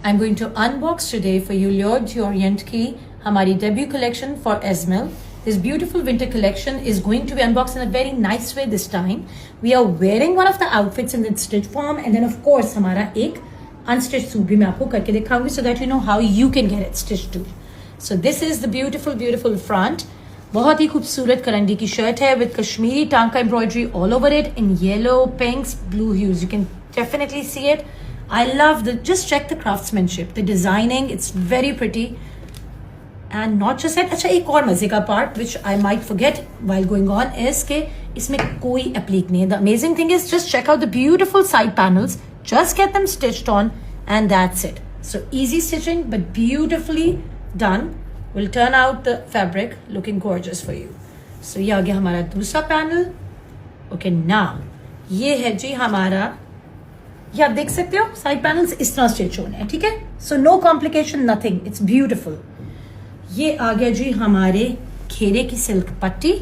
I'm going to unbox today for you Lure D'Orient की हमारी debut collection for Esmil. This beautiful winter collection is going to be unboxed in a very nice way this time. We are wearing one of the outfits in its stitch form, and then of course हमारा एक unstitched suit भी मैं आपको करके दिखाऊंगी so that you know how you can get it stitched too. So this is the beautiful front. बहुत ही खूबसूरत करंडी की शर्ट है with Kashmiri tanka embroidery all over it in yellow, pinks, blue hues. You can definitely see it. I love just check the craftsmanship, the designing, it's very pretty. And not just that, अच्छा एक और मजे का part which I might forget while going on is कि इसमें कोई applique नहीं है. The amazing thing is just check out the beautiful side panels, just get them stitched on and that's it. So easy stitching but beautifully done will turn out the fabric looking gorgeous for you. So ये आ गया हमारा दूसरा panel. Okay, now ये है जी हमारा, ये आप देख सकते हो साइड पैनल्स इस तरह स्टिच होने हैं, ठीक है. So no complication, nothing, it's beautiful. ये आ गया जी हमारे घेरे की सिल्क पट्टी.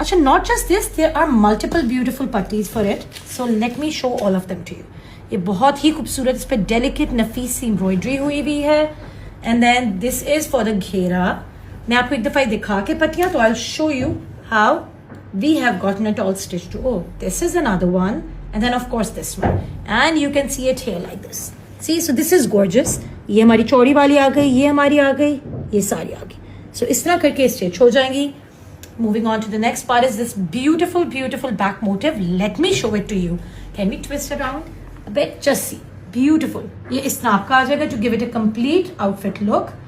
अच्छा, not just this, there are multiple beautiful pattis for it, so let me show all of them to you. ये बहुत ही खूबसूरत, इस पे डेलिकेट नफीस सी एम्ब्रॉयडरी हुई हुई है. And then this is for the घेरा. मैं आपको एक दफा दिखा के पट्टियां, तो I will show you how we have gotten it all stitch to. Oh, this is another one. And then of course this one, and you can see it here like this. See, so this is gorgeous. ये हमारी चौड़ी वाली आ गई, ये हमारी आ गई, ये सारी आ गई. So इस तरह करके स्टिच हो जाएंगी. Moving on to the next part is this beautiful back motif. Let me show it to you. Can we twist around a bit? Just see, beautiful. ये इस तरह आपका आ जाएगा to give it a complete outfit look.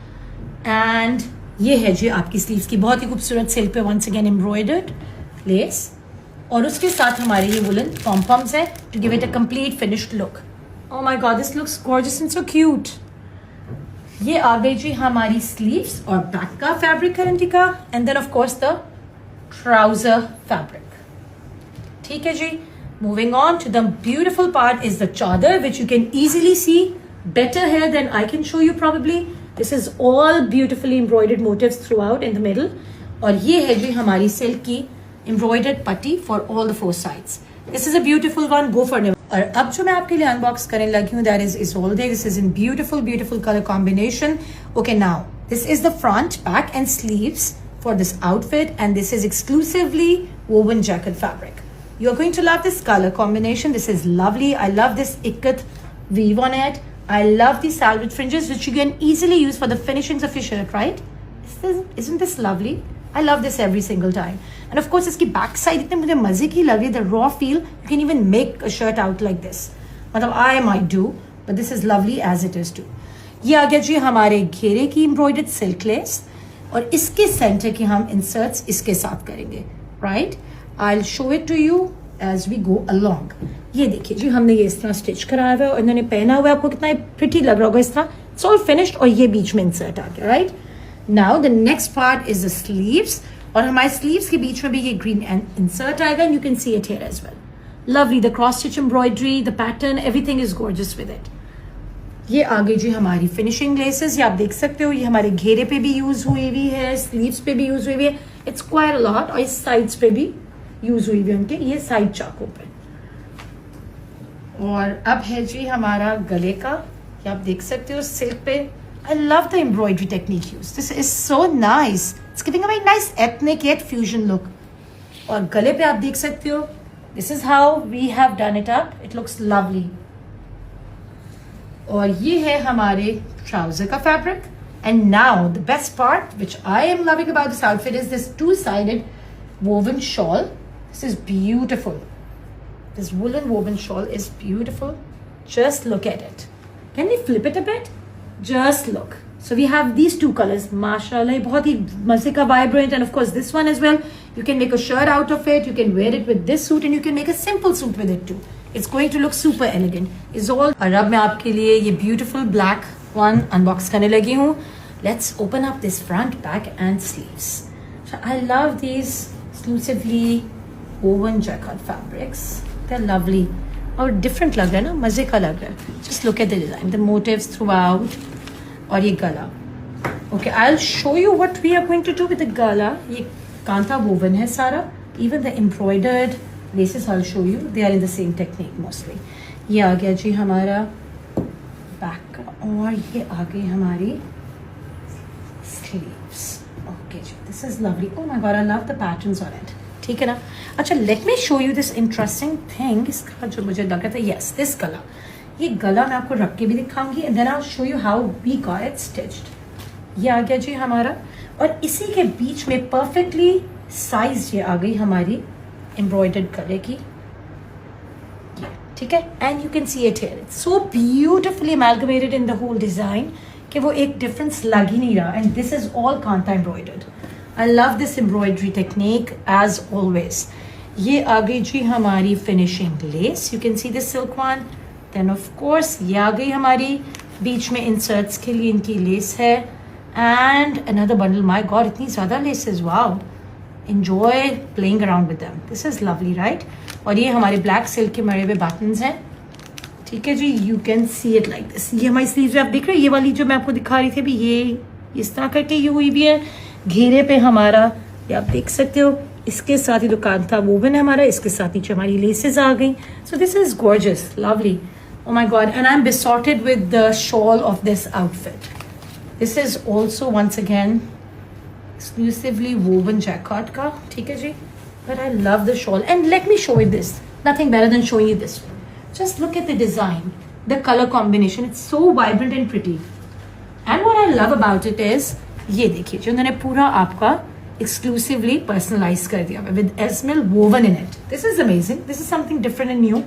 And ये है जी आपकी sleeves की बहुत ही खूबसूरत सिल्क पे once again embroidered lace. और उसके साथ हमारे ये वुलन पॉम पॉम्स है to give it a complete finished look. Oh my God, this looks gorgeous and so cute. ये आ गई जी हमारी स्लीव्स और बैक का फैब्रिक करंटी का, and then of course the trouser fabric. ठीक है जी. Moving on to the beautiful part is the chadar which you can easily see better here than I can show you probably. This is all beautifully embroidered motifs throughout in the middle. और ये है जी हमारी silk की embroidered putty for all the four sides. This is a beautiful one. Go for it. और अब जो मैं आपके लिए unbox करने लगी हूँ, that is Isolde. This is in beautiful color combination. Okay, now this is the front, back, and sleeves for this outfit, and this is exclusively woven jacket fabric. You are going to love this color combination. This is lovely. I love this ikat weave on it. I love the salvage fringes, which you can easily use for the finishings of your shirt, right? Isn't this lovely? I love this every single time. And of course, इसकी back side इतने मुझे मजे की लग रही है. The raw feel, you can even make a shirt out like this. मतलब I might do, but this is lovely as it is too. ये आ गया जी हमारे घेरे की embroidered silk lace, और इसके center के हम inserts इसके साथ करेंगे, right? I'll show it to you as we go along. ये देखिए जी, हमने ये इस तरह स्टिच कराया हुआ है और इन्होंने पहना हुआ है. आपको कितना pretty लग रहा होगा इस तरह. It's all finished और ये बीच में insert आ गया, right? Now the next part is the sleeves, और हमारे sleeves के बीच में भी ये green insert आएगा, and you can see it here as well. Lovely, the cross stitch embroidery, the pattern, everything is gorgeous with it. ये आ गई जी हमारी finishing laces. ये आप देख सकते हो, ये हमारे घेरे पे भी यूज हुई हुई है, sleeves पे भी यूज हुई हुई है. It's quite a lot. और इस sides पे भी यूज हुई हुई है उनके, ये side चाकों पे. और अब है जी हमारा गले का, ये आप देख सकते हो सिल्क पे. I love the embroidery technique used. This is so nice. It's giving a very nice ethnic yet fusion look. और गले पे आप देख सकते हो, this is how we have done it up. It looks lovely. और ये है हमारे trouser का fabric. And now the best part, which I am loving about this outfit, is this two-sided woven shawl. This is beautiful. This woolen woven shawl is beautiful. Just look at it. Can we flip it a bit? Just look. So we have these two colors. Mashallah, बहुत ही मजे का vibrant, and of course this one as well. You can make a shirt out of it. You can wear it with this suit, and you can make a simple suit with it too. It's going to look super elegant. It's all. और अब मैं आपके लिए ये beautiful black one unbox करने लगी हूँ. Let's open up this front, back, and sleeves. So I love these exclusively woven jacquard fabrics. They're lovely. और डिफरेंट लग रहा है ना, मजे का लग रहा है. Just look at the design, the motifs throughout. और ये गला. Okay, I will show you what we are going to do with the गला. ये कांता वोवन है सारा. Even the embroidered laces I will show you, they are in the same technique mostly. ये आ गया जी हमारा बैक का और ये आ गई हमारी स्लीव्स। ओके जी, this is lovely. Oh my God, I love the patterns on it. ठीक है ना। अच्छा, let me show you this interesting thing. इसका जो मुझे लग रहा था, यस, दिस गला। ये गला मैं आपको रख के भी दिखाऊंगी and then I will show you how we got it stitched. ये आ गया जी हमारा, और इसी के बीच में परफेक्टली साइज ये आ गई हमारी एम्ब्रॉयडर्ड गले की। ठीक है, and you can see it here, it's so beautifully amalgamated in the whole design कि वो एक डिफरेंस लग ही नहीं रहा। And this is all kantha embroidered. I love this embroidery technique as always. ये आ गई जी हमारी finishing lace, you can see this silk one. Then of course ये आ गई हमारी बीच में इंसर्ट्स के लिए इनकी लेस है, and another bundle. My God, इतनी ज्यादा laces, wow. Enjoy playing around with them. This is lovely, right? और ये हमारे ब्लैक सिल्क के मरे हुए बटन्स हैं। ठीक है जी, you can see it like this. ये हमारी स्लीव्स आप देख रहे हैं, ये वाली जो मैं आपको दिखा रही थी अभी, ये इस तरह करके ये हुई भी है घेरे पे हमारा, ये आप देख सकते हो। इसके साथ ही दुकान था वोवन है हमारा, इसके साथ नीचे हमारी लेसेस आ गई। So this is gorgeous, lovely. Oh my god, and I'm besotted with the shawl of this outfit. This is also once again exclusively woven jacquard ka, theek hai ji, but I love the shawl. And let me show you this, nothing better than showing you this one. Just look at the design, the color combination, it's so vibrant and pretty. And what I love about it is, ये देखिए जो उन्होंने पूरा आपका exclusively personalized कर दिया with Esmil woven in it. This is amazing, this is something different and new.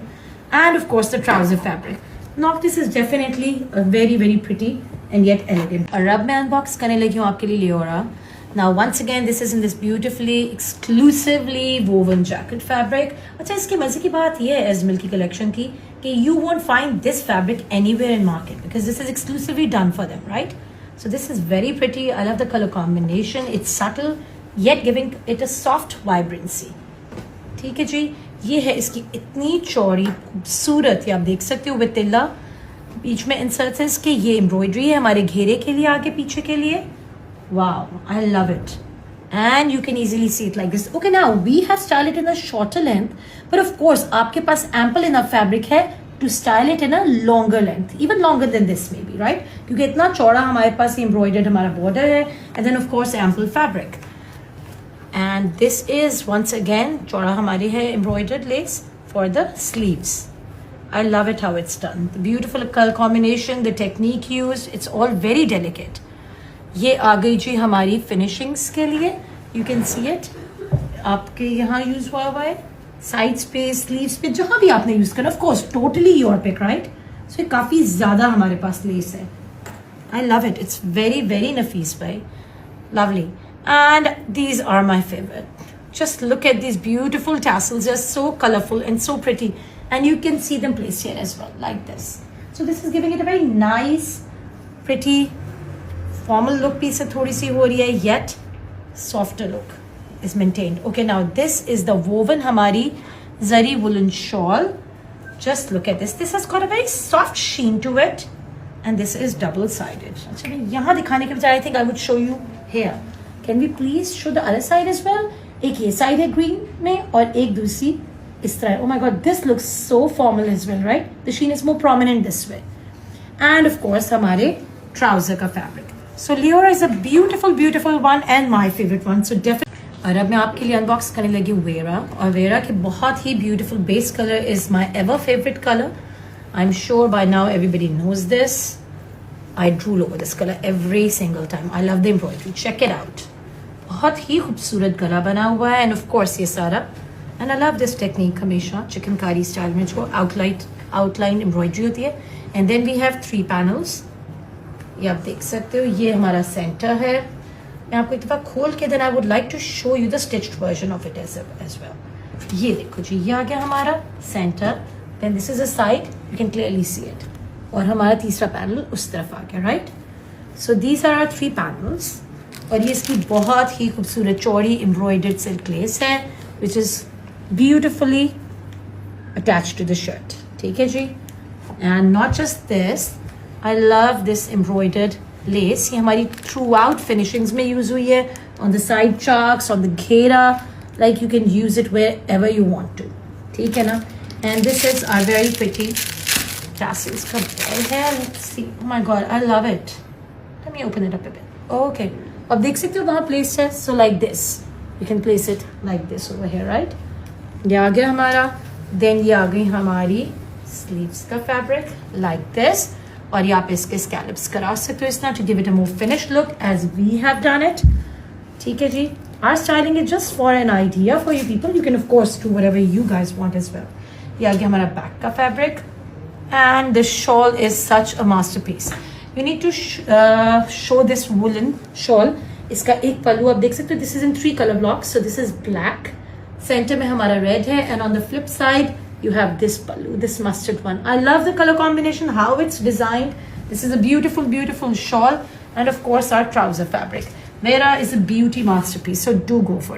And of course the trouser fabric. Now this is definitely a very very pretty and yet elegant. और अब मैं unbox करने लगी हूँ आपके लिए लियोरा. Now once again this is in this beautifully exclusively woven jacket fabric. अच्छा, इसके मजे की बात ये है Esmil की collection की कि you won't find this fabric anywhere in market because this is exclusively done for them, right? So this is very pretty. I love the color combination. It's subtle yet giving it a soft vibrancy. ठीक है जी, ये है इसकी इतनी चौड़ी खूबसूरत, ये आप देख सकते हो विद तिल्ला, बीच में इंसर्ट्स के, ये एम्ब्रॉयडरी है हमारे घेरे के लिए, आगे पीछे के लिए। Wow, I love it. And you can easily see it like this. Okay, now we have style it in a shorter length, but of course आपके पास एम्पल इनफ फैब्रिक है to style it in a longer length, even longer than this may be, right? क्योंकि इतना चौड़ा हमारे पास embroidered हमारा border है, and then of course ample fabric. And this is once again चौड़ा हमारे है embroidered lace for the sleeves. I love it how it's done. The beautiful color combination, the technique used, it's all very delicate. ये आ गई जी हमारी finishings के लिए. You can see it. आपके यहाँ use हुआ है sides पे, sleeves पे, जहाँ भी आपने use करना. Of course, totally your pick, right? So ये काफी ज़्यादा हमारे पास lace है. I love it. It's very very नफीस भाई. Lovely. And these are my favorite. Just look at these beautiful tassels. They're so colorful and so pretty, and you can see them placed here as well like this. So this is giving it a very nice pretty formal look piece है, थोड़ी सी हो रही है, yet softer look is maintained. Okay, now this is the woven हमारी zari woolen shawl. Just look at this. This has got a very soft sheen to it, and this is double sided. अच्छा, मैं यहाँ दिखाने के बजाय I think I would show you here. Can we please show the other side as well? एक ये side है green में और एक दूसरी इस तरह। Oh my god, this looks so formal as well, right? The sheen is more prominent this way. And of course हमारे trouser का fabric. So Leora is a beautiful beautiful one and my favorite one. So definitely. और अब मैं आपके लिए unbox करने लगी Vera, और Vera के बहुत ही beautiful base color is my ever favorite color. I'm sure by now everybody knows this. I drool over this color every single time. I love the embroidery. Check it out. बहुत ही खूबसूरत गला बना हुआ है, end of course ये सारा, and I love this technique हमेशा chikankari style में जो आउटलाइन एम्ब्रॉयडरी होती है। And then we have 3 panels, ये आप देख सकते हो, ये हमारा सेंटर है। मैं आपको एक दफ़ा खोल के then I would like to show you the stitched version of it as well. ये देखो जी, ये आ गया हमारा centre, then this is a side, you can clearly see it, और हमारा तीसरा पैनल उस तरफ आ गया, right? So these are our 3 panels, और ये इसकी बहुत ही खूबसूरत चौड़ी एम्ब्रॉयडर्ड सिल्क लेस है which is beautifully attached to the shirt. ठीक है जी, and not just this, I love this embroidered lace. ये हमारी थ्रू आउट फिनिशिंग्स में यूज हुई है, on the side chaks, on the ghera, like you can use it wherever you want to. ठीक है ना? And this is our very pretty tassels का bag है. Let's see. Oh my god, I love it. Let me open it up a bit. Okay. अब देख सकते हो वहाँ placed है. So like this. You can place it like this over here, right? ये आ गया हमारा. Then ये आ गई हमारी sleeves का fabric like this. और यहाँ पे इसके scallops करा सकते हो इस तरह to give it a more finished look as we have done it. ठीक है जी. Our styling is just for an idea for you people. You can of course do whatever you guys want as well. ये आ गया हमारा back का fabric. And the shawl is such a masterpiece. You need to show this woolen shawl. इसका एक पल्लू आप देख सकते हो. This is in 3 color blocks. So this is black. Center में हमारा red है. And on the flip side, you have this pallu, this mustard one. I love the color combination, how it's designed. This is a beautiful, beautiful shawl. And of course, our trouser fabric. Vera is a beauty masterpiece. So do go for it.